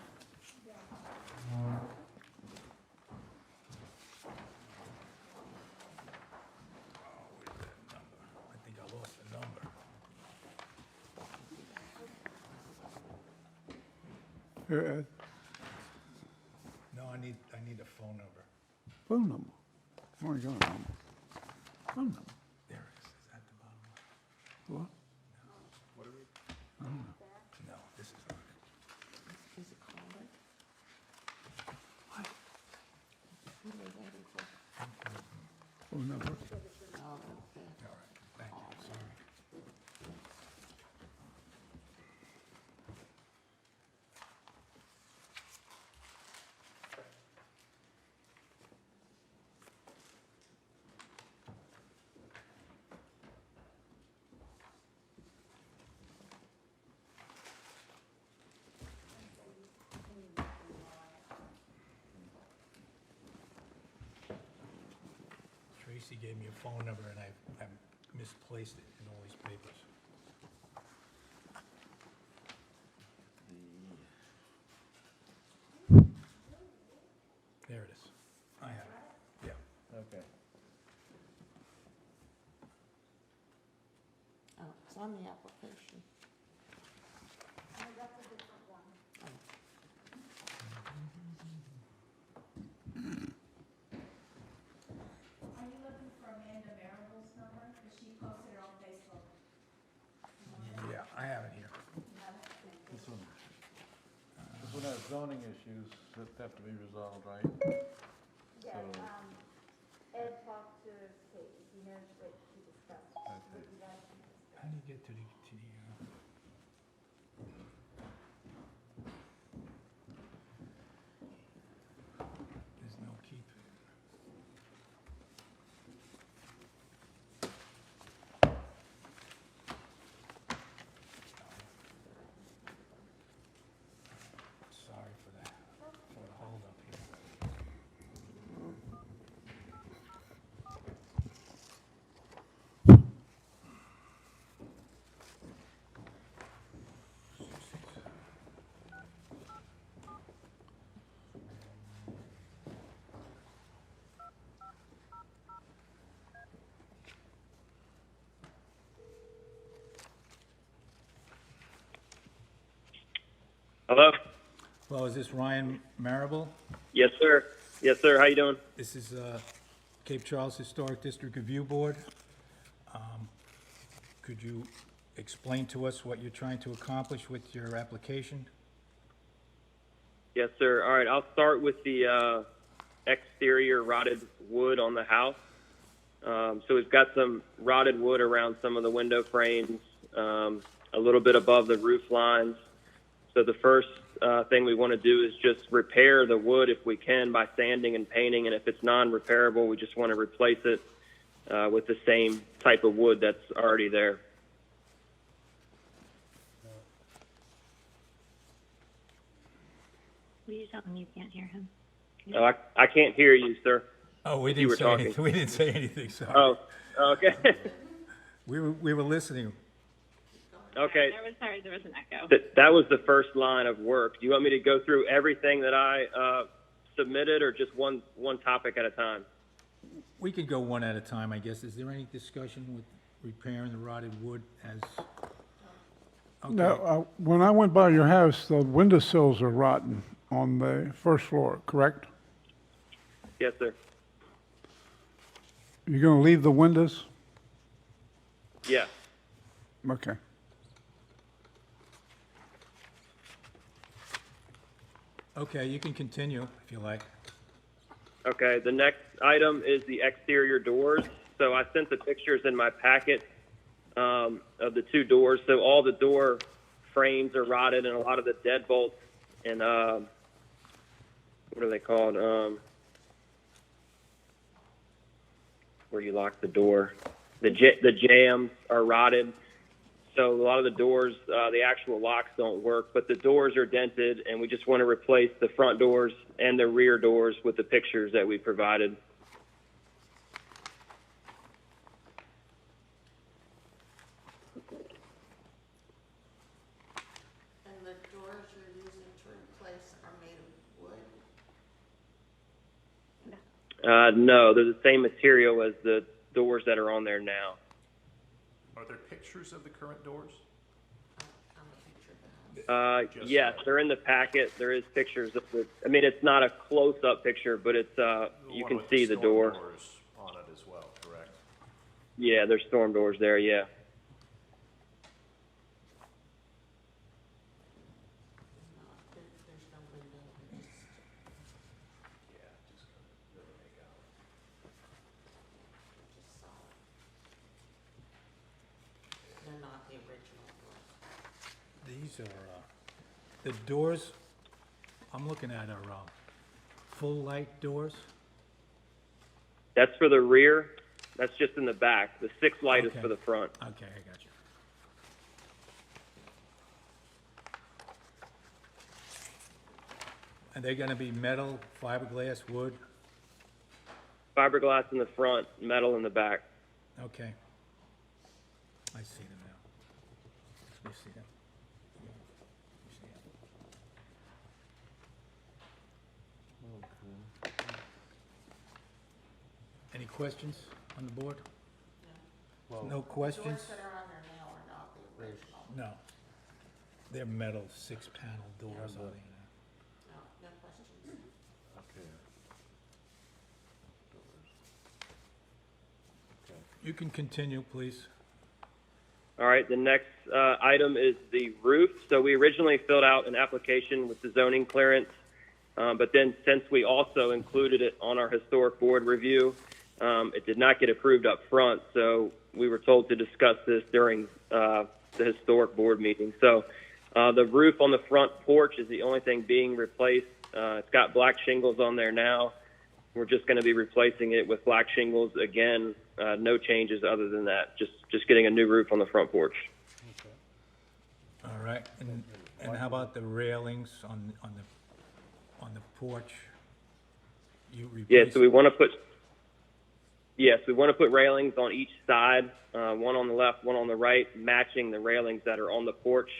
S1: Oh, where's that number? I think I lost the number.
S4: Here, Ed,
S1: No, I need a phone number.
S4: phone number. Oh, I got a number. Phone number.
S1: There it is at the bottom.
S4: What?
S1: No, this is not.
S7: Is it called? What are they waiting for?
S4: Phone number.
S7: Oh, okay.
S1: All right, thank you, sorry. Tracy gave me a phone number and I misplaced it in all these papers. There it is. I have it. Yeah.
S5: Okay.
S7: Oh, it's on the application.
S3: Oh, that's a different one. Are you looking for Amanda Maribel's number? Because she posted it on Facebook.
S1: Yeah, I have it here.
S5: This one has zoning issues that have to be resolved, right?
S3: Yeah,
S5: So-
S3: Ed talked to Kate, he knows what she discussed.
S5: Okay.
S3: What you guys
S1: How do you get to the, there's no key. Sorry for that, for the holdup here.
S11: Hello?
S1: Hello, is this Ryan Marable?
S11: Yes, sir. Yes, sir. How you doing?
S1: This is Cape Charles Historic District Review Board. Could you explain to us what you're trying to accomplish with your application?
S11: Yes, sir. All right. I'll start with the exterior rotted wood on the house. So we've got some rotted wood around some of the window frames, a little bit above the roof lines. So the first thing we want to do is just repair the wood if we can by sanding and painting. And if it's non-repairable, we just want to replace it with the same type of wood that's already there.
S3: Will you tell him you can't hear him?
S11: Oh, I can't hear you, sir.
S1: Oh, we
S11: You
S1: didn't
S11: were
S1: say
S11: talking.
S1: anything, we didn't say anything, sorry.
S11: Oh, okay.
S1: We were listening.
S11: Okay.
S3: There was an echo.
S11: That was the first line of work. Do you want me to go through everything that I submitted, or just one topic at a time?
S1: We could go one at a time, I guess. Is there any discussion with repairing the rotted wood as? Okay.
S4: Now, when I went by your house, the windowsills are rotten on the first floor, correct?
S11: Yes, sir.
S4: You're gonna leave the windows?
S11: Yeah.
S4: Okay.
S1: Okay, you can continue if you like.
S11: Okay. The next item is the exterior doors. So I sent the pictures in my packet of the two doors. So all the door frames are rotted, and a lot of the deadbolts and what are they called? Where you lock the door, the jambs are rotted. So a lot of the doors, the actual locks don't work, but the doors are dented, and we just want to replace the front doors and the rear doors with the pictures that we provided.
S7: And the doors you're using to replace are made of wood?
S11: No, they're the same material as the doors that are on there now.
S2: Are there pictures of the current doors?
S7: On the picture of the house.
S2: Just
S11: Yes,
S2: so.
S11: they're in the packet. There is pictures of the. I mean, it's not a close-up picture, but it's
S2: The
S11: you
S2: one
S11: can
S2: with
S11: see the
S2: storm
S11: door.
S2: doors on it as well, correct?
S11: Yeah, there's storm doors there. Yeah.
S7: There's no window, it's
S2: Yeah, just really make out.
S7: just solid. They're not the original doors.
S1: These are, the doors, I'm looking at are, full light doors?
S11: That's for the rear. That's just in the back. The 6 light
S1: Okay.
S11: is for the front.
S1: Okay, I got you. Are they gonna be metal, fiberglass, wood?
S11: Fiberglass in the front, metal in the back.
S1: Okay. I see them now. You see them? You see them? Any questions on the board? No questions?
S7: Doors that are on there now are not the original.
S1: No. They're metal, 6-panel doors on there.
S7: No, no questions.
S5: Okay.
S1: You can continue, please.
S11: All right, the next item is the roof. So we originally filled out an application with the zoning clearance, but then since we also included it on our historic board review, it did not get approved up front. So we were told to discuss this during the historic board meeting. So the roof on the front porch is the only thing being replaced. It's got black shingles on there now. We're just going to be replacing it with black shingles again. No changes other than that. Just getting a new roof on the front porch.
S1: All right, and how about the railings on the porch? You
S11: Yeah,
S1: replace?
S11: so we want to put railings on each side, one on the left, one on the right, matching the railings that are on the porch.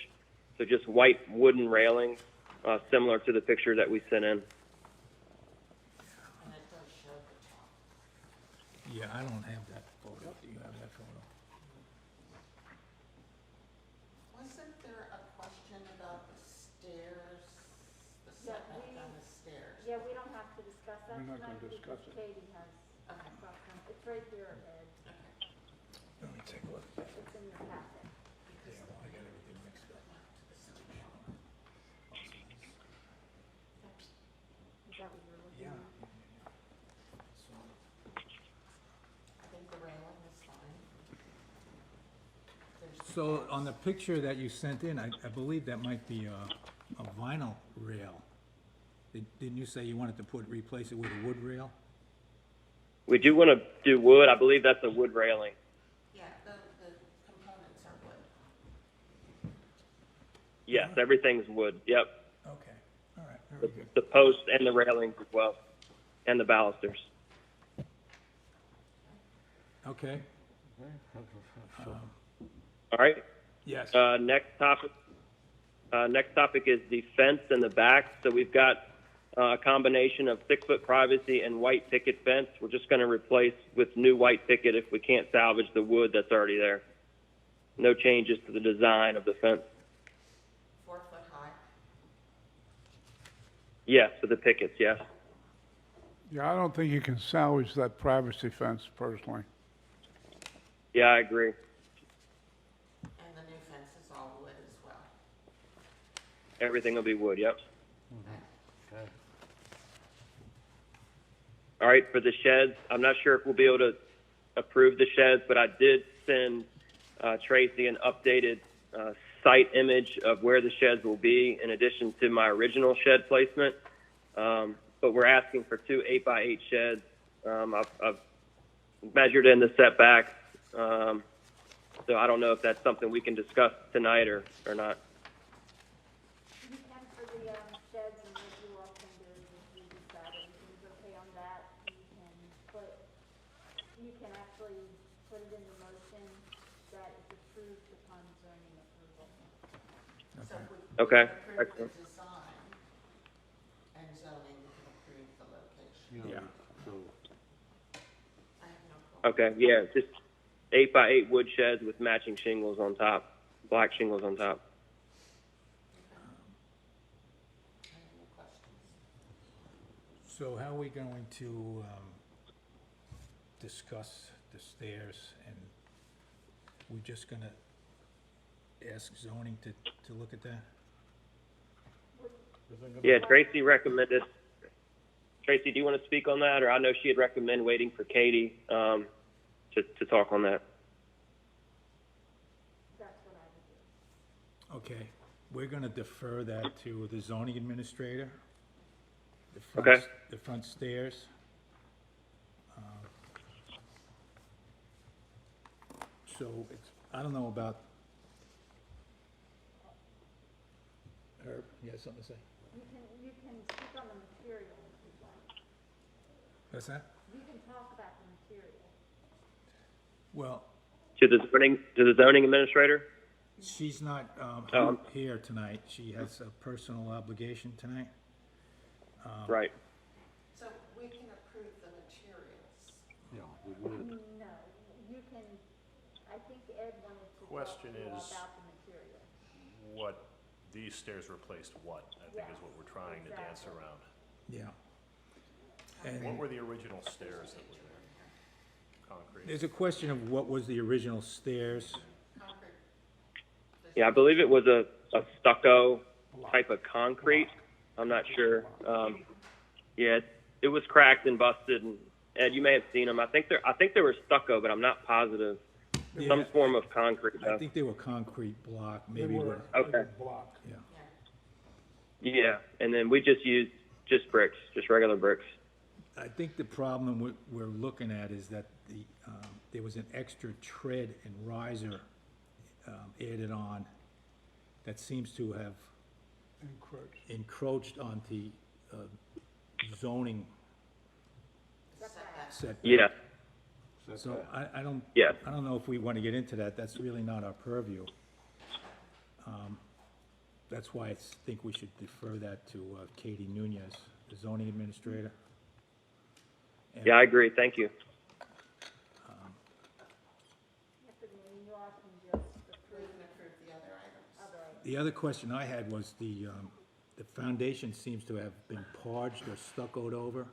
S11: So just white wooden railings, similar to the picture that we sent in.
S7: And it does show the top.
S1: Yeah, I don't have that photo. Do you have that photo?
S7: Wasn't there a question about the stairs, the
S3: Yeah,
S7: setback
S3: we-
S7: on the stairs?
S3: Yeah, we don't have to discuss that
S4: We're not
S3: tonight
S4: gonna discuss
S3: because
S4: it.
S3: Katie has
S7: Okay.
S3: a problem. It's right here, Ed.
S1: Let me take a look at that.
S3: It's in your packet.
S1: Yeah, well, I got everything mixed up.
S3: Is that what you're looking
S1: Yeah.
S3: at?
S7: I think the railing is fine. There's
S1: So on the picture that you sent in, I believe that might be a vinyl rail. Didn't you say you wanted to replace it with a wood rail?
S11: We do want to do wood. I believe that's a wood railing.
S7: Yeah, the components are wood.
S11: Yes, everything's wood. Yep.
S1: Okay, all right,
S11: the posts and the railings as well, and the balusters.
S4: Okay,
S11: All right.
S4: yes.
S11: Next topic is the fence in the back. So we've got a combination of 6-foot privacy and white picket fence. We're just going to replace with new white picket if we can't salvage the wood that's already there. No changes to the design of the fence.
S7: 4 foot high.
S11: Yes, for the pickets, yes.
S4: Yeah, I don't think you can salvage that privacy fence personally.
S11: Yeah, I agree.
S7: And the new fence is all wood as well.
S11: Everything will be wood, yep.
S5: Okay.
S11: All right, for the sheds, I'm not sure if we'll be able to approve the sheds, but I did send Tracy an updated site image of where the sheds will be in addition to my original shed placement. But we're asking for 2 8x8 sheds. I've measured in the setbacks. So I don't know if that's something we can discuss tonight or not.
S3: You can for the sheds and what you all can do is if you decide everything's okay on that, you can actually put it in the motion that it's approved upon zoning approval.
S7: So if we
S11: Okay,
S7: approve
S11: excellent.
S7: the design and zoning, we can approve the location.
S4: Yeah.
S7: I have no problem.
S11: Okay, yeah, just 8x8 wood sheds with matching shingles on top, black shingles on top.
S7: I have no questions.
S1: So how are we going to discuss the stairs, and we're just gonna ask zoning to look at that?
S11: Yeah, Tracy recommended. Tracy, do you want to speak on that? Or I know she had recommended waiting for Katie to talk on that.
S3: That's what I would do.
S1: Okay, we're gonna defer that to the zoning administrator.
S11: Okay.
S1: The front stairs. So it's, I don't know about. Herb, you have something to say?
S3: You can speak on the material if you'd like.
S1: What's that?
S3: You can talk about the material.
S1: Well,
S11: To the zoning administrator.
S1: she's not
S11: Oh.
S1: here tonight. She has a personal obligation tonight.
S11: Right.
S7: So we can approve the materials.
S5: Yeah, we would.
S3: No, you can, I think Ed wanted to talk
S2: Question
S3: to you
S2: is-
S3: about the material.
S2: What, these stairs replaced what, I think is what we're trying to dance
S3: Exactly.
S2: around.
S1: Yeah.
S2: What
S1: And
S2: were the original stairs that were there? Concrete?
S1: there's a question of what was the original stairs.
S7: Concrete.
S11: Yeah, I believe it was a stucco type of concrete. I'm not sure. Yeah, it was cracked and busted. And Ed, you may have seen them. I think they were stucco, but I'm not positive. Some
S1: Yeah,
S11: form of concrete.
S1: I think they were concrete block, maybe what,
S11: Okay.
S4: Block.
S1: yeah.
S11: Yeah, and then we just used just bricks, just regular bricks.
S1: I think the problem we're looking at is that there was an extra tread and riser added on that seems to have encroached onto zoning setback.
S11: Yeah,
S1: So I don't,
S11: yeah.
S1: I don't know if we want to get into that. That's really not our purview. That's why I think we should defer that to Katie Nunez, the zoning administrator. And-
S11: Yeah, I agree. Thank you.
S3: Yes, and then you all can just
S7: We
S3: approve
S7: can approve the other items.
S3: other items.
S1: The other question I had was the foundation seems to have been parged or stuccoed over.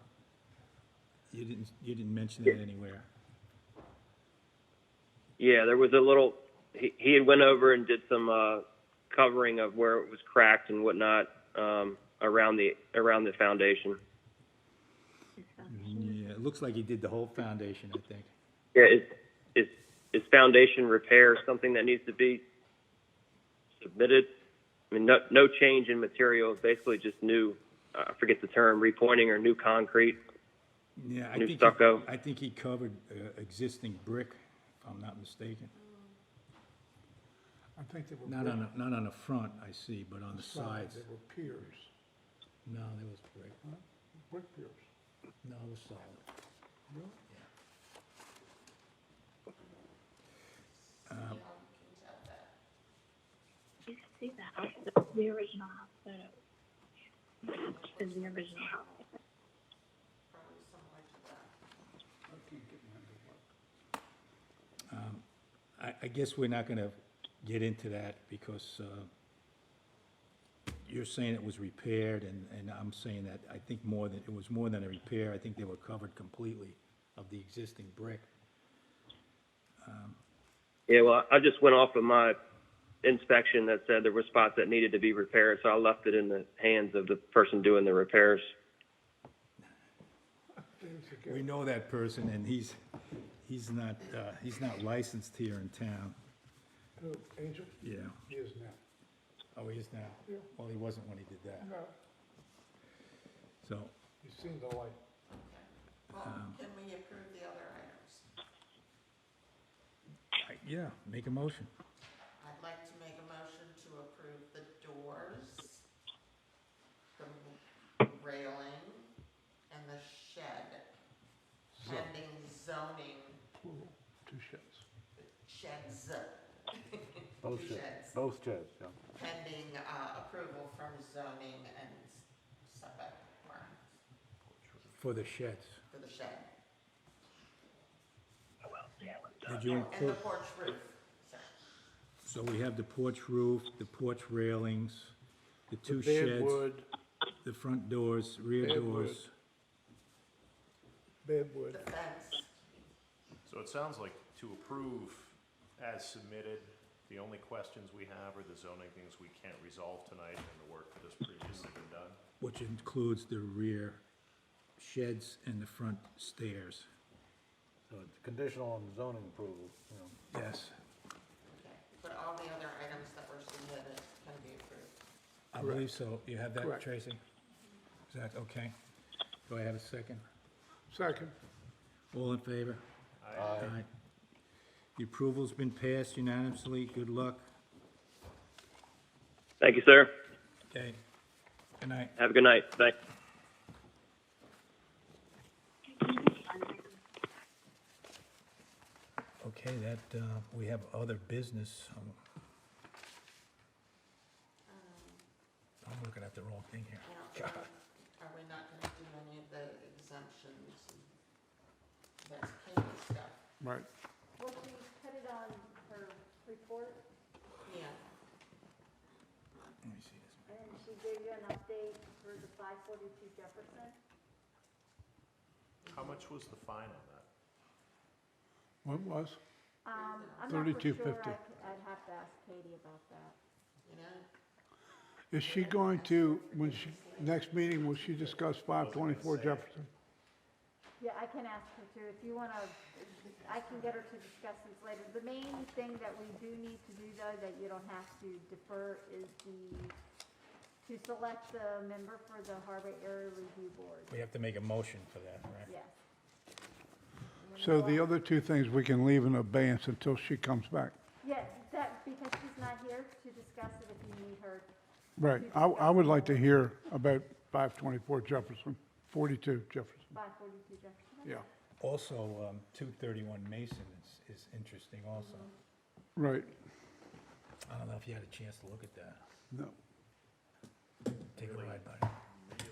S1: You didn't mention that anywhere.
S11: Yeah, there was a little. He had went over and did some covering of where it was cracked and whatnot around the foundation.
S1: Yeah, it looks like he did the whole foundation, I think.
S11: Yeah, is foundation repair something that needs to be submitted? I mean, no change in material, basically just new. I forget the term, repointing or new concrete.
S1: Yeah,
S11: New stucco.
S1: I think he covered existing brick, if I'm not mistaken.
S4: I think they were.
S1: Not on the front, I see, but on the sides.
S4: They were piers.
S1: No, there was brick.
S4: Brick piers.
S1: No, it was solid.
S4: Really?
S7: See how you can tell that.
S3: You can see the house, the original house photo. Is the original house.
S7: Probably similar to that.
S4: I can't get mine to work.
S1: I guess we're not gonna get into that because, you're saying it was repaired and I'm saying that I think it was more than a repair. I think they were covered completely of the existing brick.
S11: Yeah, well, I just went off of my inspection that said there were spots that needed to be repaired, so I left it in the hands of the person doing the repairs.
S1: We know that person and he's not licensed here in town.
S4: Oh, Angel?
S1: Yeah.
S4: He is now.
S1: Oh, he is now?
S4: Yeah.
S1: Well, he wasn't when he did that.
S4: No,
S1: So,
S4: he's seen the light.
S7: Well, can we approve the other items?
S1: yeah, make a motion.
S7: I'd like to make a motion to approve the doors, the railing, and the shed, pending zoning
S4: Plural, 2 sheds.
S7: sheds.
S5: Both
S7: Two
S5: sheds,
S7: sheds.
S5: both sheds, yeah.
S7: Pending approval from zoning and setback requirements
S1: For the sheds.
S7: for the shed.
S1: Did you
S7: And the
S1: include,
S7: porch roof, sir.
S1: so we have the porch roof, the porch railings, the two
S4: The bad
S1: sheds,
S4: wood,
S1: the front doors, rear
S4: Bad wood.
S1: doors.
S4: bad wood.
S7: The fence.
S2: So it sounds like to approve as submitted, the only questions we have are the zoning things we can't resolve tonight and the work that has previously been done.
S1: Which includes the rear sheds and the front stairs.
S5: So it's conditional on zoning approval, you know.
S1: Yes.
S7: Okay, but all the other items that were submitted can be approved.
S1: I believe so. You have that,
S4: Correct.
S1: Tracy? Is that okay? Do I have a second?
S4: Second.
S1: All in favor? Aye. The approval's been passed unanimously. Good luck.
S11: Thank you, sir.
S1: Okay. Good night.
S11: Have a good night. Thanks.
S1: Okay, we have other business. I'm looking at the wrong thing here.
S7: I don't know, are we not gonna do any of the exemptions? That's Katie's stuff.
S4: Right.
S3: Well, she put it on her report,
S7: Yeah,
S1: Let me see this.
S3: and she gave you an update for the 542 Jefferson.
S2: How much was the fine on that?
S4: What was?
S3: I'm not for sure,
S4: $32.50.
S3: I'd have to ask Katie about that.
S7: you know,
S4: Is she going to, next meeting, will she discuss 524 Jefferson?
S3: Yeah, I can ask her to, if you wanna, I can get her to discuss this later. The main thing that we do need to do though, that you don't have to defer, is to select the member for the Harbor Area Review Board,
S1: We have to make a motion for that, right?
S3: yes. And then
S4: So
S3: we'll-
S4: the other 2 things we can leave in abeyance until she comes back.
S3: Yeah, that, because she's not here to discuss it if you need her.
S4: Right. I would like to hear about 524 Jefferson, 42 Jefferson.
S3: 542 Jefferson.
S4: Yeah.
S1: Also, 231 Mason is interesting also.
S4: Right.
S1: I don't know if you had a chance to look at that.
S4: No.
S1: Take a
S2: Really?
S1: ride by it.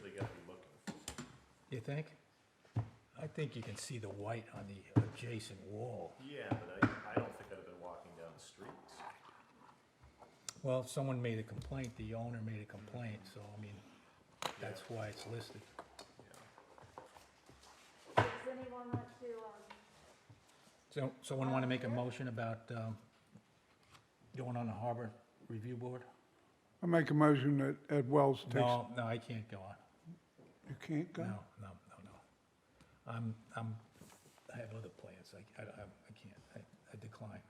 S2: Really gotta be looking.
S1: You think? I think you can see the white on the adjacent wall.
S2: Yeah, but I don't think I'd have been walking down the streets.
S1: Well, someone made a complaint, the owner made a complaint, so I mean, that's why it's listed.
S3: Does anyone want to,
S1: So, someone want to make a motion about going on the Harbor Review Board?
S4: I make a motion that Ed Wells takes.
S1: No, I can't go on.
S4: You can't go?
S1: No. I have other plans, I can't, I decline.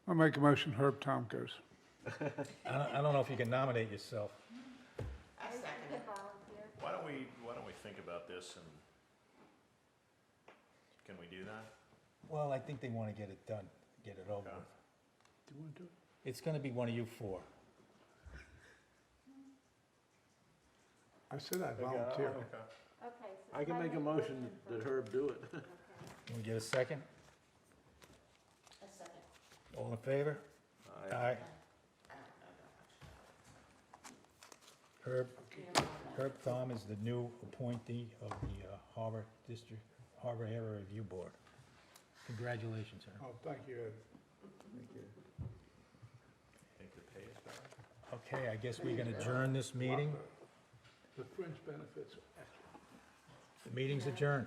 S4: I make a motion Herb Tom goes.
S1: I don't know if you can nominate yourself.
S7: I
S3: you
S7: second
S3: can
S7: it.
S3: volunteer?
S2: Why don't we think about this and, can we do that?
S1: Well, I think they want to get it done, get it over
S2: Okay.
S1: with.
S4: Do you want to do it?
S1: It's going to be one of you 4.
S4: I said I volunteer.
S3: Okay, so.
S5: I can make a motion that Herb do it.
S3: Okay.
S1: Can we get a second?
S7: A second.
S1: All in favor? Aye. Herb Thom is the new appointee of the Harbor District, Harbor Area Review Board. Congratulations, sir.
S4: Oh, thank you, Ed.
S2: Think the pay is better?
S1: Okay, I guess we can adjourn this meeting.
S4: The fringe benefits are excellent.
S1: The meeting's adjourned.